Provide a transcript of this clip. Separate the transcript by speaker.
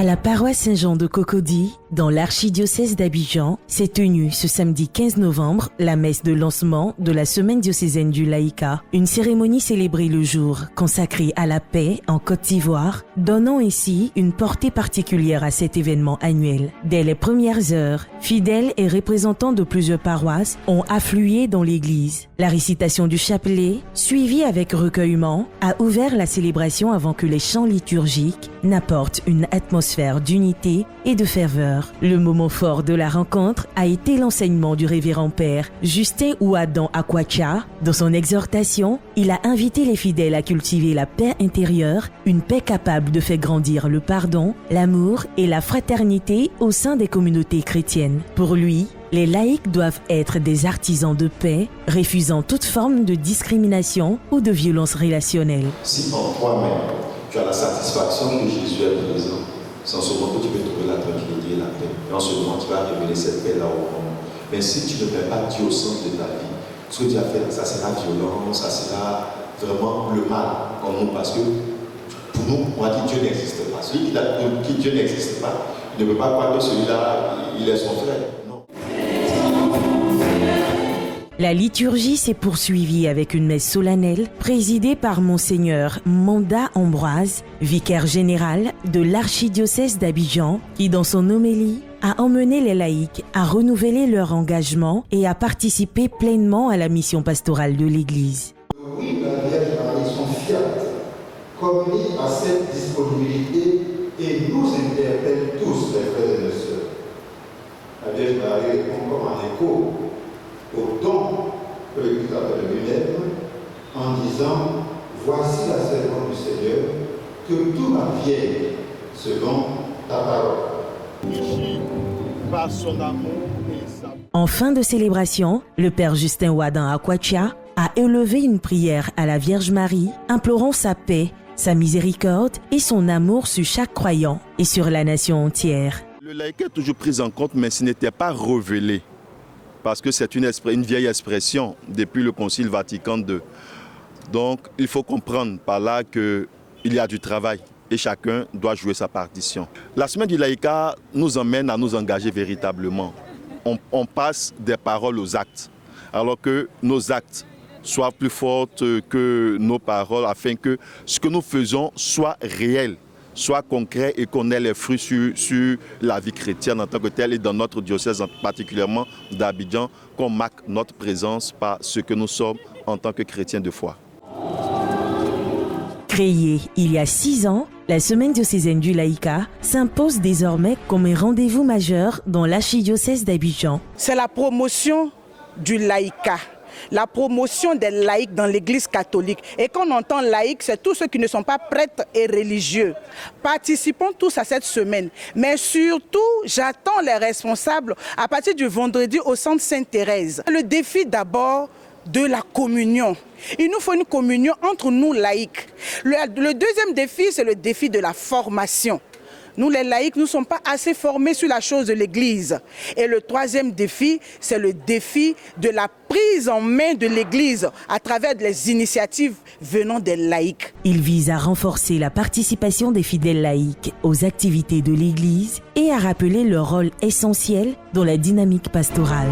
Speaker 1: la paroisse Saint-Jean de Cocody, dans l'archidiocèse d'Abidjan, s'est tenue ce samedi 15 novembre la messe de lancement de la semaine diocésaine du laïcat. Une cérémonie célébrée le jour, consacrée à la paix en Côte d'Ivoire, donnant ainsi une portée particulière à cet événement annuel. Dès les premières heures, fidèles et représentants de plusieurs paroisses ont afflué dans l'église. La récitation du chapelet, suivie avec recueillement, a ouvert la célébration avant que les chants liturgiques n'apportent une atmosphère d'unité et de ferveur. Le moment fort de la rencontre a été l'enseignement du révérend père Justin Ouadan Akwacha. Dans son exhortation, il a invité les fidèles à cultiver la paix intérieure, une paix capable de faire grandir le pardon, l'amour et la fraternité au sein des communautés chrétiennes. Pour lui, les laïcs doivent être des artisans de paix, refusant toute forme de discrimination ou de violence relationnelle.
Speaker 2: Si en toi-même, tu as la satisfaction que Jésus est présent, c'est en ce moment que tu peux trouver la tranquillité et la paix. Et en ce moment, tu vas révéler cette paix-là au monde. Mais si tu ne mets pas Dieu au centre de ta vie, ce que tu as fait, ça sera violent, ça sera vraiment le mal en nous. Parce que pour nous, on a dit Dieu n'existe pas. Celui qui Dieu n'existe pas, il ne peut pas croire que celui-là, il est son frère.
Speaker 1: La liturgie s'est poursuivie avec une messe solennelle présidée par Monseigneur Manda Ambroise, vicaire général de l'archidiocèse d'Abidjan, qui dans son homélie a emmené les laïcs à renouveler leur engagement et à participer pleinement à la mission pastorale de l'Église.
Speaker 3: Oui, la Vierge Marie sont fiers, commis à cette disponibilité et nous interpelle tous, les frères et les sœurs. La Vierge Marie répond comme un écho au don que l'Église appelle lui-même, en disant « Voici la servante du Seigneur, que tout m'advienne selon ta parole. »
Speaker 2: Par son amour et sa...
Speaker 1: En fin de célébration, le père Justin Ouadan Akwacha a élevé une prière à la Vierge Marie, implorant sa paix, sa miséricorde et son amour sur chaque croyant et sur la nation entière.
Speaker 4: Le laïc est toujours pris en compte, mais ce n'était pas révélé. Parce que c'est une vieille expression depuis le Concile Vatican II. Donc, il faut comprendre par là qu'il y a du travail et chacun doit jouer sa partition. La semaine du laïcat nous emmène à nous engager véritablement. On passe des paroles aux actes, alors que nos actes soient plus forts que nos paroles, afin que ce que nous faisons soit réel, soit concret et qu'on ait les fruits sur la vie chrétienne en tant que telle et dans notre diocèse, particulièrement d'Abidjan, qu'on marque notre présence par ce que nous sommes en tant que chrétiens de foi.
Speaker 1: Créée il y a 6 ans, la semaine diocésaine du laïcat s'impose désormais comme un rendez-vous majeur dans l'archidiocèse d'Abidjan.
Speaker 5: C'est la promotion du laïcat. La promotion des laïcs dans l'Église catholique. Et quand on entend laïcs, c'est tous ceux qui ne sont pas prêtres et religieux. Participons tous à cette semaine. Mais surtout, j'attends les responsables à partir du vendredi au centre Sainte-Thérèse. Le défi d'abord de la communion. Il nous faut une communion entre nous laïcs. Le deuxième défi, c'est le défi de la formation. Nous, les laïcs, nous ne sommes pas assez formés sur la chose de l'Église. Et le troisième défi, c'est le défi de la prise en main de l'Église à travers les initiatives venant des laïcs.
Speaker 1: Il vise à renforcer la participation des fidèles laïcs aux activités de l'Église et à rappeler leur rôle essentiel dans la dynamique pastorale.